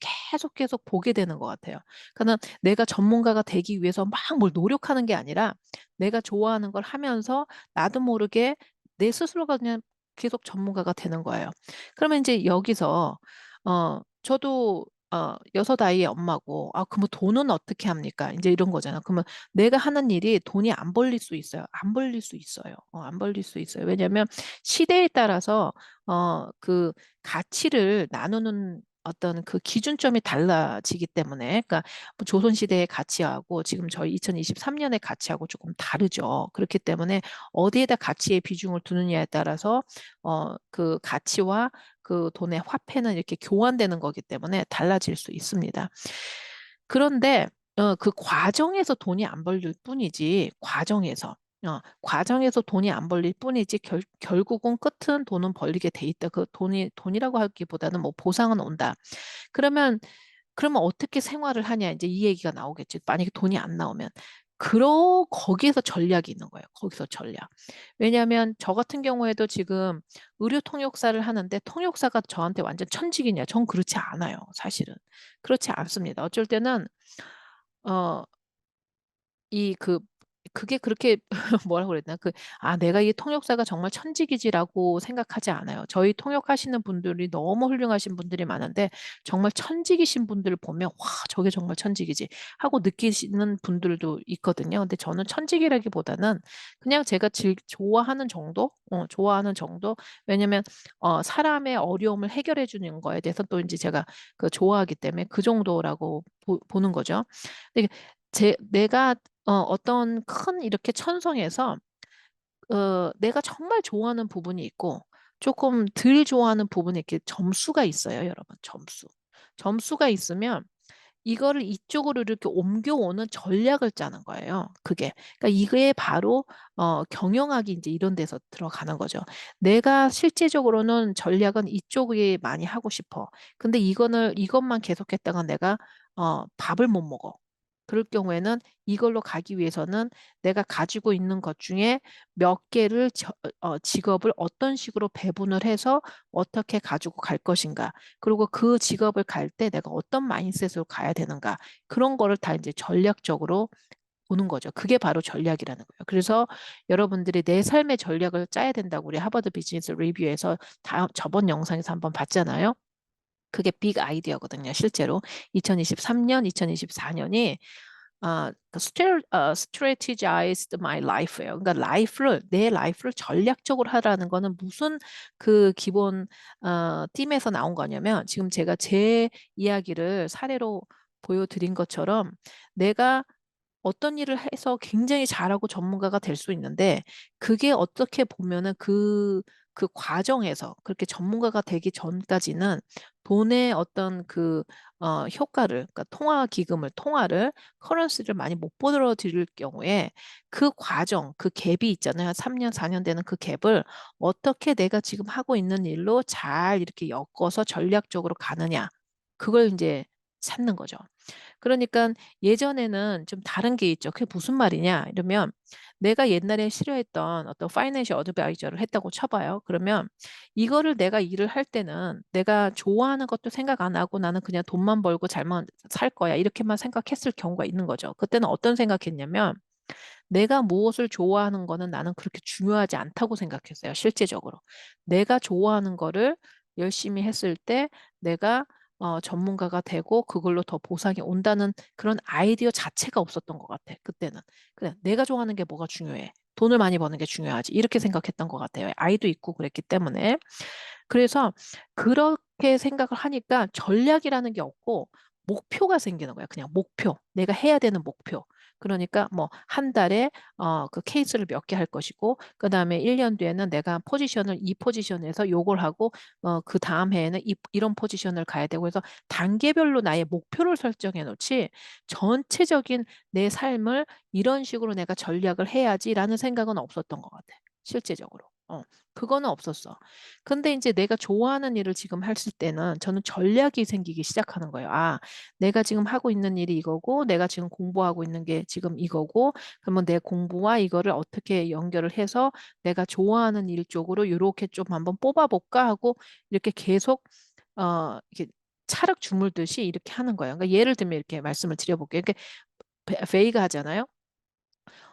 계속 보게 되는 것 같아요. 그러니까 내가 전문가가 되기 위해서 막 뭘 노력하는 게 아니라 내가 좋아하는 걸 하면서 나도 모르게 내 스스로가 그냥 계속 전문가가 되는 거예요. 그러면 이제 여기서 저도 여섯 아이의 엄마고 그러면 돈은 어떻게 합니까? 이제 이런 거잖아. 그러면 내가 하는 일이 돈이 안 벌릴 수 있어요. 안 벌릴 수 있어요. 안 벌릴 수 있어요. 왜냐하면 시대에 따라서 그 가치를 나누는 어떤 그 기준점이 달라지기 때문에, 그러니까 뭐 조선시대의 가치하고 지금 저희 2023년의 가치하고 조금 다르죠. 그렇기 때문에 어디에다 가치의 비중을 두느냐에 따라서 그 가치와 그 돈의 화폐는 이렇게 교환되는 거기 때문에 달라질 수 있습니다. 그런데 그 과정에서 돈이 안 벌릴 뿐이지, 과정에서 돈이 안 벌릴 뿐이지 결국은 끝은 돈은 벌리게 돼 있다. 그 돈이라고 하기보다는 뭐 보상은 온다. 그러면 어떻게 생활을 하냐 이제 이 얘기가 나오겠지. 만약에 돈이 안 나오면. 거기에서 전략이 있는 거예요. 거기서 전략. 왜냐하면 저 같은 경우에도 지금 의료 통역사를 하는데 통역사가 저한테 완전 천직이냐? 전 그렇지 않아요. 사실은. 그렇지 않습니다. 어쩔 때는 어, 이 그게 그렇게 뭐라고 그랬나? 내가 이 통역사가 정말 천직이지라고 생각하지 않아요. 저희 통역하시는 분들이 너무 훌륭하신 분들이 많은데 정말 천직이신 분들을 보면 와, 저게 정말 천직이지 하고 느끼시는 분들도 있거든요. 근데 저는 천직이라기보다는 그냥 제가 좋아하는 정도? 좋아하는 정도? 왜냐면 사람의 어려움을 해결해 주는 거에 대해서 또 이제 제가 좋아하기 때문에 그 정도라고 보는 거죠. 근데 내가 어떤 큰 이렇게 천성에서 내가 정말 좋아하는 부분이 있고 조금 덜 좋아하는 부분이 이렇게 점수가 있어요, 여러분. 점수가 있으면 이거를 이쪽으로 이렇게 옮겨오는 전략을 짜는 거예요. 그게. 그러니까 이게 바로 경영학이 이제 이런 데서 들어가는 거죠. 내가 실제적으로는 전략은 이쪽에 많이 하고 싶어. 근데 이것만 계속했다가 내가 밥을 못 먹어. 그럴 경우에는 이걸로 가기 위해서는 내가 가지고 있는 것 중에 몇 개를 직업을 어떤 식으로 배분을 해서 어떻게 가지고 갈 것인가. 그리고 그 직업을 갈 때 내가 어떤 마인셋으로 가야 되는가. 그런 거를 다 이제 전략적으로 보는 거죠. 그게 바로 전략이라는 거예요. 그래서 여러분들이 내 삶의 전략을 짜야 된다고 우리 하버드 비즈니스 리뷰에서 저번 영상에서 한번 봤잖아요. 그게 빅 아이디어거든요. 실제로 2023년, 2024년이 strategized my life예요. 그러니까 내 라이프를 전략적으로 하라는 거는 무슨 그 기본 팀에서 나온 거냐면 지금 제가 제 이야기를 사례로 보여드린 것처럼 내가 어떤 일을 해서 굉장히 잘하고 전문가가 될 수 있는데 그게 어떻게 보면은 그 과정에서 그렇게 전문가가 되기 전까지는 돈의 어떤 효과를, 그러니까 통화를, 커런시를 많이 못 벌어들일 경우에 그 과정, 그 갭이 있잖아요. 한 3년, 4년 되는 그 갭을 어떻게 내가 지금 하고 있는 일로 잘 이렇게 엮어서 전략적으로 가느냐. 그걸 이제 찾는 거죠. 그러니까 예전에는 좀 다른 게 있죠. 그게 무슨 말이냐? 이러면 내가 옛날에 싫어했던 어떤 파이낸셜 어드바이저를 했다고 쳐봐요. 그러면 이거를 내가 일을 할 때는 내가 좋아하는 것도 생각 안 하고 나는 그냥 돈만 벌고 잘만 살 거야. 이렇게만 생각했을 경우가 있는 거죠. 그때는 어떤 생각했냐면 내가 무엇을 좋아하는 거는 나는 그렇게 중요하지 않다고 생각했어요. 실제적으로. 내가 좋아하는 거를 열심히 했을 때 내가 전문가가 되고 그걸로 더 보상이 온다는 그런 아이디어 자체가 없었던 것 같아. 그때는. 그래, 내가 좋아하는 게 뭐가 중요해. 돈을 많이 버는 게 중요하지. 이렇게 생각했던 것 같아요. 아이도 있고 그랬기 때문에. 그래서 그렇게 생각을 하니까 전략이라는 게 없고 목표가 생기는 거야. 그냥 목표. 내가 해야 되는 목표. 그러니까 뭐 한 달에 그 케이스를 몇 개 할 것이고 그다음에 1년 뒤에는 내가 포지션을 이 포지션에서 요걸 하고 그 다음 해에는 이런 포지션을 가야 되고 해서 단계별로 나의 목표를 설정해 놓지 전체적인 내 삶을 이런 식으로 내가 전략을 해야지라는 생각은 없었던 것 같아. 실제적으로. 그거는 없었어. 근데 이제 내가 좋아하는 일을 지금 했을 때는 저는 전략이 생기기 시작하는 거예요. 내가 지금 하고 있는 일이 이거고, 내가 지금 공부하고 있는 게 지금 이거고, 그러면 내 공부와 이거를 어떻게 연결을 해서 내가 좋아하는 일 쪽으로 이렇게 좀 한번 뽑아볼까 하고 이렇게 계속, 이렇게 차륵 주물듯이 이렇게 하는 거예요. 그러니까 예를 들면 이렇게 말씀을 드려볼게요. 이렇게 베이가 하잖아요.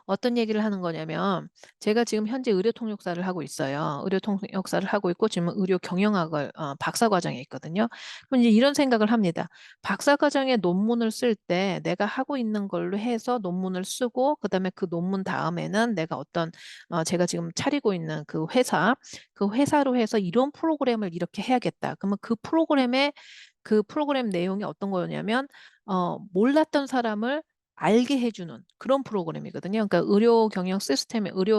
어떤 얘기를 하는 거냐면 제가 지금 현재 의료 통역사를 하고 있어요. 의료 통역사를 하고 있고 지금 의료 경영학을 박사 과정에 있거든요. 그럼 이제 이런 생각을 합니다. 박사 과정에 논문을 쓸 때 내가 하고 있는 걸로 해서 논문을 쓰고 그다음에 그 논문 다음에는 내가 어떤 제가 지금 차리고 있는 그 회사로 해서 이런 프로그램을 이렇게 해야겠다. 그러면 그 프로그램 내용이 어떤 거냐면 몰랐던 사람을 알게 해주는 그런 프로그램이거든요. 그러니까 의료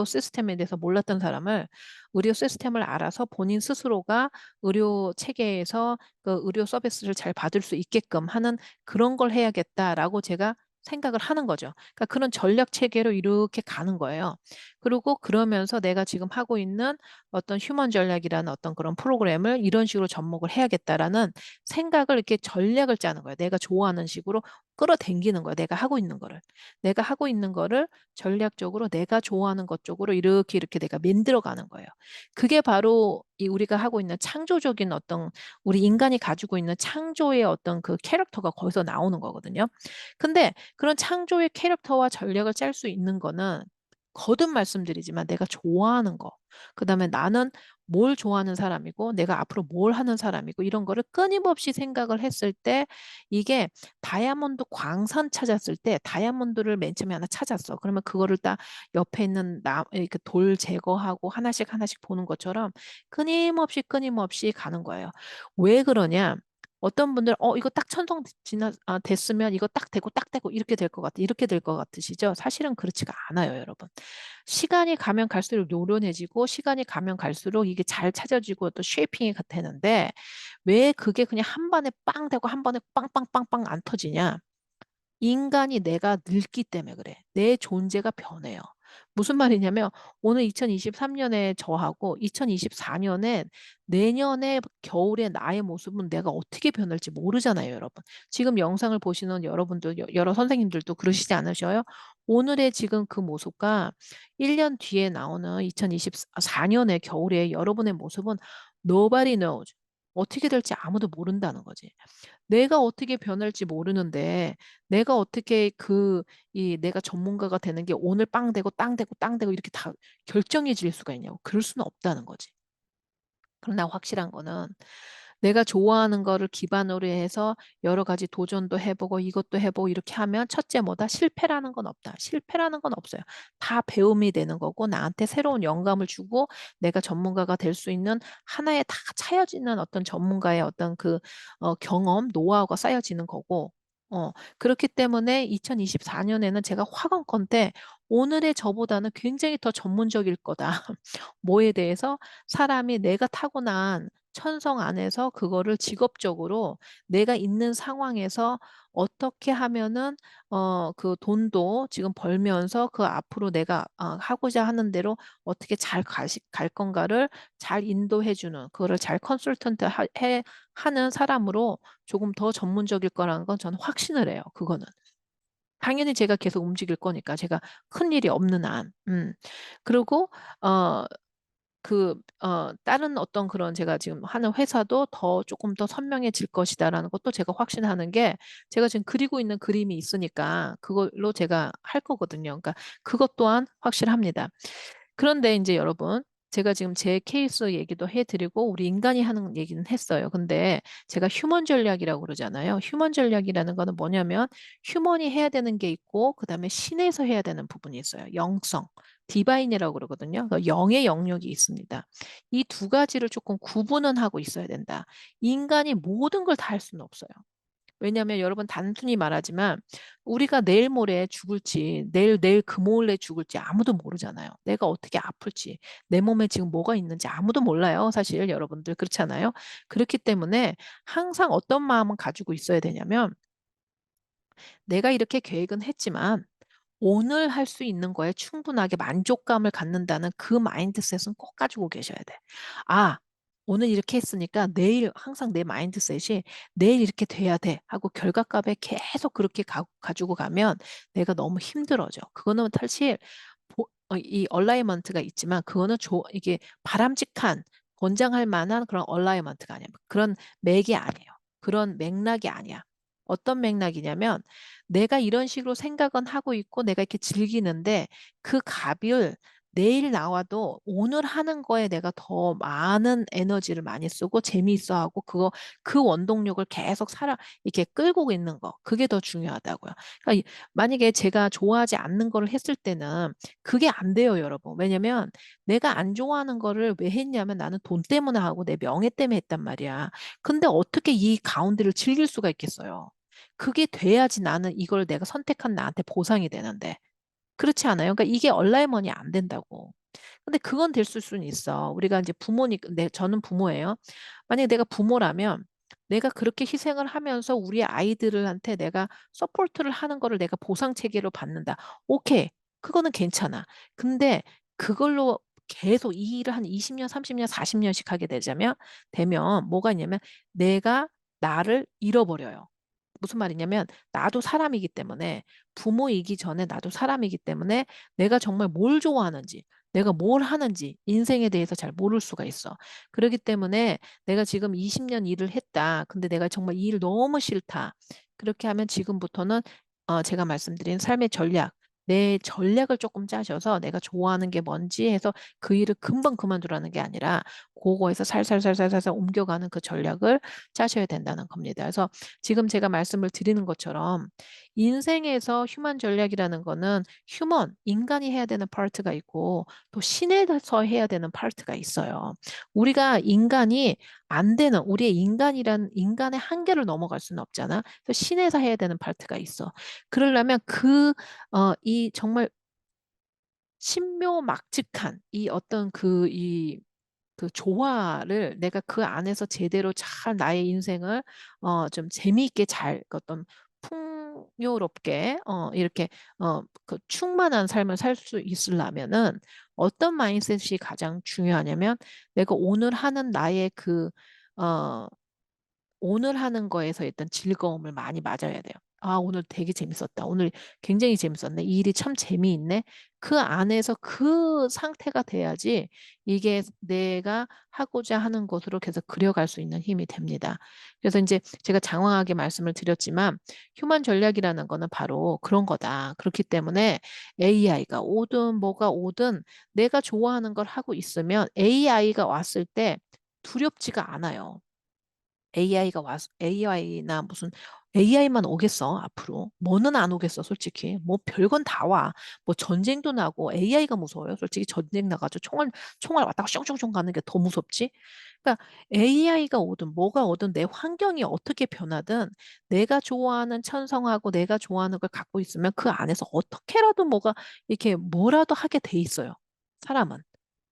시스템에 대해서 몰랐던 사람을 의료 시스템을 알아서 본인 스스로가 의료 체계에서 그 의료 서비스를 잘 받을 수 있게끔 하는 그런 걸 해야겠다라고 제가 생각을 하는 거죠. 그러니까 그런 전략 체계로 이렇게 가는 거예요. 그리고 그러면서 내가 지금 하고 있는 어떤 휴먼 전략이라는 어떤 그런 프로그램을 이런 식으로 접목을 해야겠다라는 생각을 이렇게 전략을 짜는 거예요. 내가 좋아하는 식으로 끌어당기는 거야. 내가 하고 있는 거를 전략적으로 내가 좋아하는 것 쪽으로 이렇게 내가 만들어 가는 거예요. 그게 바로 우리가 하고 있는 창조적인 어떤 우리 인간이 가지고 있는 창조의 어떤 그 캐릭터가 거기서 나오는 거거든요. 근데 그런 창조의 캐릭터와 전략을 짤 수 있는 거는 거듭 말씀드리지만 내가 좋아하는 거, 그다음에 나는 뭘 좋아하는 사람이고 내가 앞으로 뭘 하는 사람이고 이런 거를 끊임없이 생각을 했을 때 이게 다이아몬드 광산 찾았을 때 다이아몬드를 맨 처음에 하나 찾았어. 그러면 그거를 딱 옆에 있는 이렇게 돌 제거하고 하나씩 하나씩 보는 것처럼 끊임없이 가는 거예요. 왜 그러냐? 어떤 분들 이거 딱 천성 됐으면 이거 딱 되고 이렇게 될 것 같아. 이렇게 될 것 같으시죠? 사실은 그렇지가 않아요, 여러분. 시간이 가면 갈수록 노련해지고 시간이 가면 갈수록 이게 잘 찾아지고 또 쉐이핑이 되는데 왜 그게 그냥 한 번에 빵 되고 한 번에 빵빵빵빵 안 터지냐? 인간이 내가 늙기 때문에 그래. 내 존재가 변해요. 무슨 말이냐면 오늘 2023년에 저하고 2024년에 내년에 겨울에 나의 모습은 내가 어떻게 변할지 모르잖아요, 여러분. 지금 영상을 보시는 여러분들, 여러 선생님들도 그러시지 않으셔요? 오늘의 지금 그 모습과 1년 뒤에 나오는 2024년의 겨울에 여러분의 모습은 nobody knows. 어떻게 될지 아무도 모른다는 거지. 내가 어떻게 변할지 모르는데 내가 어떻게 내가 전문가가 되는 게 오늘 빵 되고 땅 되고 땅 되고 이렇게 다 결정해질 수가 있냐고. 그럴 수는 없다는 거지. 그러나 확실한 거는 내가 좋아하는 거를 기반으로 해서 여러 가지 도전도 해보고 이것도 해보고 이렇게 하면 첫째 뭐다? 실패라는 건 없다. 실패라는 건 없어요. 다 배움이 되는 거고 나한테 새로운 영감을 주고 내가 전문가가 될 수 있는 하나에 다 차여지는 어떤 전문가의 어떤 경험, 노하우가 쌓여지는 거고 그렇기 때문에 2024년에는 제가 확언컨대 오늘의 저보다는 굉장히 더 전문적일 거다. 뭐에 대해서 사람이 내가 타고난 천성 안에서 그거를 직업적으로 내가 있는 상황에서 어떻게 하면은 그 돈도 지금 벌면서 그 앞으로 내가 하고자 하는 대로 어떻게 갈 건가를 잘 인도해 주는 그거를 잘 컨설턴트 하는 사람으로 조금 더 전문적일 거라는 건 저는 확신을 해요. 그거는. 당연히 제가 계속 움직일 거니까 제가 큰일이 없는 한. 그리고 어 다른 어떤 그런 제가 지금 하는 회사도 더 조금 더 선명해질 것이다라는 것도 제가 확신하는 게 제가 지금 그리고 있는 그림이 있으니까 그걸로 제가 할 거거든요. 그러니까 그것 또한 확실합니다. 그런데 이제 여러분 제가 지금 제 케이스 얘기도 해 드리고 우리 인간이 하는 얘기는 했어요. 근데 제가 휴먼 전략이라고 그러잖아요. 휴먼 전략이라는 거는 뭐냐면 휴먼이 해야 되는 게 있고 그다음에 신에서 해야 되는 부분이 있어요. 영성, 디바인이라고 그러거든요. 영의 영역이 있습니다. 이 두 가지를 조금 구분은 하고 있어야 된다. 인간이 모든 걸 다 할 수는 없어요. 왜냐하면 여러분 단순히 말하지만 우리가 내일 모레 죽을지 내일 금오일에 죽을지 아무도 모르잖아요. 내가 어떻게 아플지 내 몸에 지금 뭐가 있는지 아무도 몰라요. 사실 여러분들 그렇잖아요. 그렇기 때문에 항상 어떤 마음은 가지고 있어야 되냐면 내가 이렇게 계획은 했지만 오늘 할 수 있는 거에 충분하게 만족감을 갖는다는 그 마인드셋은 꼭 가지고 계셔야 돼. 아, 오늘 이렇게 했으니까 내일 항상 내 마인드셋이 내일 이렇게 돼야 돼 하고 결과값에 계속 그렇게 가지고 가면 내가 너무 힘들어져. 그거는 사실 이 얼라이먼트가 있지만 그거는 이게 바람직한 권장할 만한 그런 얼라이먼트가 아니야. 그런 맥이 아니에요. 그런 맥락이 아니야. 어떤 맥락이냐면 내가 이런 식으로 생각은 하고 있고 내가 이렇게 즐기는데 그 값을 내일 나와도 오늘 하는 거에 내가 더 많은 에너지를 많이 쓰고 재미있어 하고 그 원동력을 계속 이렇게 끌고 있는 거. 그게 더 중요하다고요. 그러니까 만약에 제가 좋아하지 않는 거를 했을 때는 그게 안 돼요, 여러분. 왜냐면 내가 안 좋아하는 거를 왜 했냐면 나는 돈 때문에 하고 내 명예 때문에 했단 말이야. 근데 어떻게 이 가운데를 즐길 수가 있겠어요? 그게 돼야지 나는 이걸 내가 선택한 나한테 보상이 되는데. 그렇지 않아요? 그러니까 이게 얼라이먼이 안 된다고. 근데 그건 될 수는 있어. 우리가 이제 저는 부모예요. 만약에 내가 부모라면 내가 그렇게 희생을 하면서 우리 아이들한테 내가 서포트를 하는 거를 내가 보상 체계로 받는다. 오케이. 그거는 괜찮아. 근데 그걸로 계속 이 일을 한 20년, 30년, 40년씩 하게 되면 뭐가 있냐면 내가 나를 잃어버려요. 무슨 말이냐면 나도 사람이기 때문에 부모이기 전에 나도 사람이기 때문에 내가 정말 뭘 좋아하는지 내가 뭘 하는지 인생에 대해서 잘 모를 수가 있어. 그렇기 때문에 내가 지금 20년 일을 했다. 근데 내가 정말 이 일 너무 싫다. 그렇게 하면 지금부터는 제가 말씀드린 삶의 전략, 내 전략을 조금 짜셔서 내가 좋아하는 게 뭔지 해서 그 일을 금방 그만두라는 게 아니라 그거에서 살살살살살살 옮겨가는 그 전략을 짜셔야 된다는 겁니다. 그래서 지금 제가 말씀을 드리는 것처럼 인생에서 휴먼 전략이라는 거는 인간이 해야 되는 파트가 있고 또 신에서 해야 되는 파트가 있어요. 우리가 인간이 안 되는 우리의 인간의 한계를 넘어갈 수는 없잖아. 그래서 신에서 해야 되는 파트가 있어. 그러려면 이 정말 신묘막측한 이 어떤 그 조화를 내가 그 안에서 제대로 잘 나의 인생을 좀 재미있게 잘 그 어떤 풍요롭게 이렇게 그 충만한 삶을 살 수 있으려면은 어떤 마인드셋이 가장 중요하냐면 내가 오늘 하는 나의 어, 오늘 하는 거에서 일단 즐거움을 많이 맞아야 돼요. 아, 오늘 되게 재밌었다. 오늘 굉장히 재밌었네. 이 일이 참 재미있네. 그 안에서 그 상태가 돼야지 이게 내가 하고자 하는 것으로 계속 그려갈 수 있는 힘이 됩니다. 그래서 이제 제가 장황하게 말씀을 드렸지만 휴먼 전략이라는 거는 바로 그런 거다. 그렇기 때문에 AI가 오든 뭐가 오든 내가 좋아하는 걸 하고 있으면 AI가 왔을 때 두렵지가 않아요. AI나 무슨 AI만 오겠어, 앞으로. 뭐는 안 오겠어, 솔직히. 뭐 별건 다 와. 뭐 전쟁도 나고 AI가 무서워요. 솔직히 전쟁 나가지고 총알 왔다가 숑숑숑 가는 게 더 무섭지. 그러니까 AI가 오든 뭐가 오든 내 환경이 어떻게 변하든 내가 좋아하는 천성하고 내가 좋아하는 걸 갖고 있으면 그 안에서 어떻게라도 뭐가 이렇게 뭐라도 하게 돼 있어요. 사람은.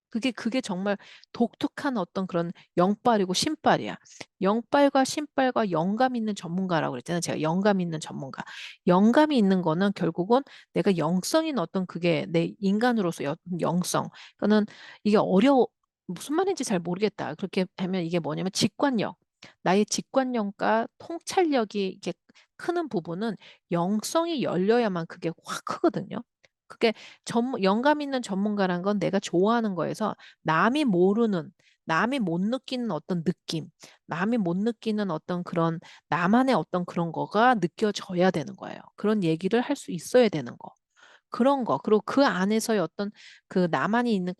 그게 정말 독특한 어떤 그런 영빨이고 신빨이야. 영빨과 신빨과 영감 있는 전문가라고 그랬잖아요. 제가 영감 있는 전문가. 영감이 있는 거는 결국은 내가 영성인 어떤 그게 내 인간으로서 영성. 그거는 이게 무슨 말인지 잘 모르겠다. 그렇게 하면 이게 뭐냐면 직관력. 나의 직관력과 통찰력이 이게 크는 부분은 영성이 열려야만 그게 확 크거든요. 그게 영감 있는 전문가란 건 내가 좋아하는 거에서 남이 모르는, 남이 못 느끼는 어떤 느낌, 남이 못 느끼는 어떤 그런 나만의 어떤 그런 거가 느껴져야 되는 거예요. 그런 얘기를 할 수 있어야 되는 거. 그런 거. 그리고 그 안에서의 어떤 그 나만이 있는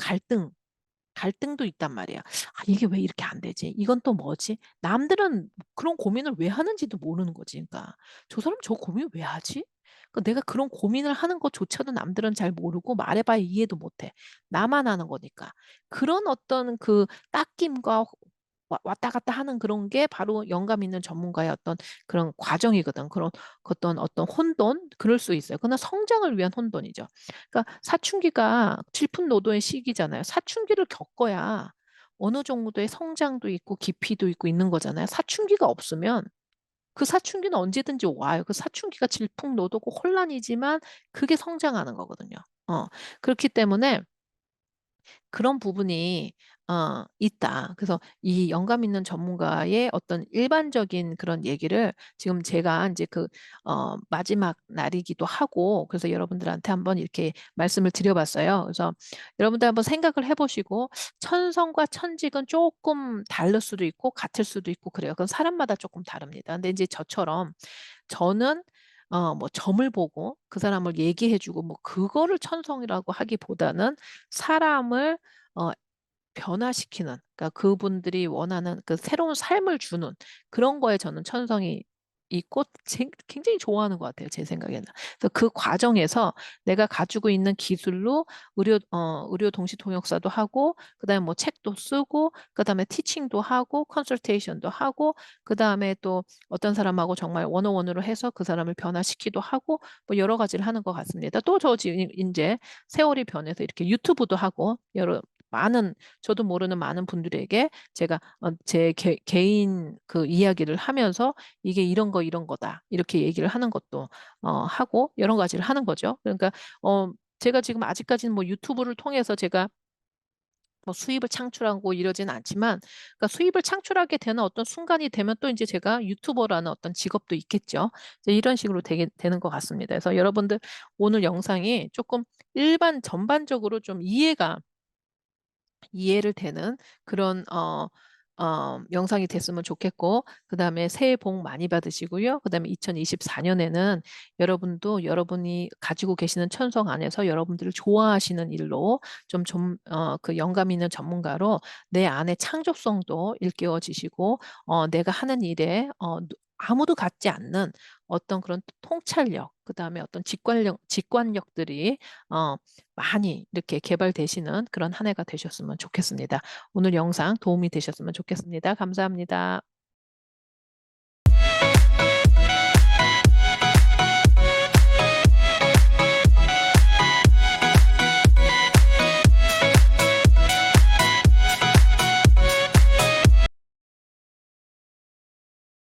갈등도 있단 말이야. 아, 이게 왜 이렇게 안 되지? 이건 또 뭐지? 남들은 그런 고민을 왜 하는지도 모르는 거지. 그러니까 저 사람 저 고민 왜 하지? 내가 그런 고민을 하는 것조차도 남들은 잘 모르고 말해봐야 이해도 못해. 나만 하는 거니까. 그런 어떤 그 닦임과 왔다 갔다 하는 그런 게 바로 영감 있는 전문가의 어떤 그런 과정이거든. 그런 어떤 혼돈? 그럴 수 있어요. 그러나 성장을 위한 혼돈이죠. 그러니까 사춘기가 질풍노도의 시기잖아요. 사춘기를 겪어야 어느 정도의 성장도 있고 깊이도 있고 있는 거잖아요. 사춘기가 없으면 그 사춘기는 언제든지 와요. 그 사춘기가 질풍노도고 혼란이지만 그게 성장하는 거거든요. 그렇기 때문에 그런 부분이 있다. 그래서 이 영감 있는 전문가의 어떤 일반적인 그런 얘기를 지금 제가 이제 마지막 날이기도 하고 그래서 여러분들한테 한번 이렇게 말씀을 드려봤어요. 그래서 여러분들 한번 생각을 해보시고 천성과 천직은 조금 다를 수도 있고 같을 수도 있고 그래요. 그건 사람마다 조금 다릅니다. 근데 이제 저는 뭐 점을 보고 그 사람을 얘기해주고 뭐 그거를 천성이라고 하기보다는 사람을 어, 변화시키는, 그러니까 그분들이 원하는 그 새로운 삶을 주는 그런 거에 저는 천성이 있고 굉장히 좋아하는 것 같아요. 제 생각에는. 그래서 그 과정에서 내가 가지고 있는 기술로 의료 동시 통역사도 하고, 그다음에 뭐 책도 쓰고, 그다음에 티칭도 하고, 컨설테이션도 하고, 그다음에 또 어떤 사람하고 정말 원어원으로 해서 그 사람을 변화시키도 하고, 뭐 여러 가지를 하는 것 같습니다. 또 저 지금 이제 세월이 변해서 이렇게 유튜브도 하고 저도 모르는 많은 분들에게 제가 제 개인 그 이야기를 하면서 이게 이런 거다. 이렇게 얘기를 하는 것도 하고 여러 가지를 하는 거죠. 그러니까 제가 지금 아직까지는 뭐 유튜브를 통해서 제가 뭐 수입을 창출하고 이러지는 않지만, 그러니까 수입을 창출하게 되는 어떤 순간이 되면 또 이제 제가 유튜버라는 어떤 직업도 있겠죠. 이제 이런 식으로 되는 것 같습니다. 그래서 여러분들 오늘 영상이 조금 전반적으로 좀 이해를 되는 그런 영상이 됐으면 좋겠고, 그 다음에 새해 복 많이 받으시고요. 그 다음에 2024년에는 여러분도 여러분이 가지고 계시는 천성 안에서 여러분들을 좋아하시는 일로 그 영감 있는 전문가로 내 안의 창조성도 일깨워지시고, 내가 하는 일에 아무도 갖지 않는 어떤 그런 통찰력, 그다음에 어떤 직관력들이 많이 이렇게 개발되시는 그런 한 해가 되셨으면 좋겠습니다. 오늘 영상 도움이 되셨으면 좋겠습니다. 감사합니다.